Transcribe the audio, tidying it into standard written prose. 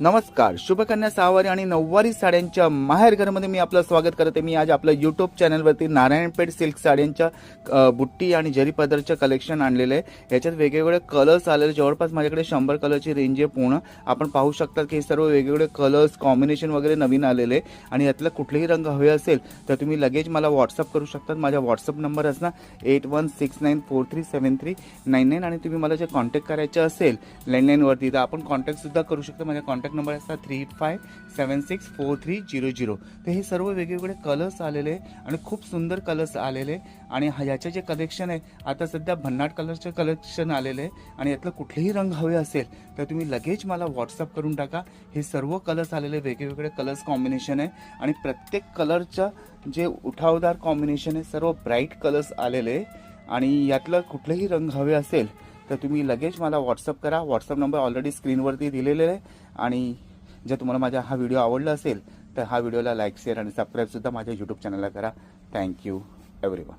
नमस्कार, शुभकन्या सहावारी आणि नऊवारी साड्यांच्या माहेरघरमध्ये मी आपलं स्वागत करते। मी आज आपल्या यूट्यूब चॅनलवरती नारायणपेठ सिल्क साड्यांच्या बुट्टी आणि जरी पदरचं कलेक्शन आणलेलं आहे। याच्यात वेगवेगळे कलर्स आलेले, जवळपास माझ्याकडे 100 कलरची रेंज आहे पूर्ण। आपण पाहू शकता की हे सर्व वेगवेगळे कलर्स कॉम्बिनेशन वगैरे नवीन आलेले आहे आणि यातला कुठलेही रंग हवे असेल तर तुम्ही लगेच मला व्हॉट्सअप करू शकता। माझा व्हॉट्सअप नंबर असणार 8169437399 आणि तुम्ही मला जे कॉन्टॅक्ट करायचे असेल लँडलाईनवरती तर आपण कॉन्टॅक्ट सुद्धा करू शकता। माझा कॉन्टॅक्ट नंबर असता 38576430। तर हे सर्व वेगवेगळे कलर्स आलेले आणि खूप सुंदर कलर्स आलेले आणि ह्याचे जे कलेक्शन आहे आता सध्या भन्नाट कलरचे कलेक्शन आलेले आणि यातलं कुठलेही रंग हवे असेल तर तुम्ही लगेच मला व्हॉट्सअप करून टाका। हे सर्व कलर्स आलेले वेगवेगळे कलर्स कॉम्बिनेशन आहे आणि प्रत्येक कलरचं जे उठावदार कॉम्बिनेशन आहे सर्व ब्राईट कलर्स आलेले आणि यातलं कुठलेही रंग हवे असेल तर तुम्ही लगेच मला व्हॉट्सअप करा। व्हॉट्सअप नंबर ऑलरेडी स्क्रीनवरती दिलेले आहे आणि जर तुम्हाला माझा हा व्हिडिओ आवडला असेल तर हा व्हिडिओला लाईक शेअर आणि सबस्क्राईब सुद्धा माझ्या यूट्यूब चॅनलला करा। Thank you everyone.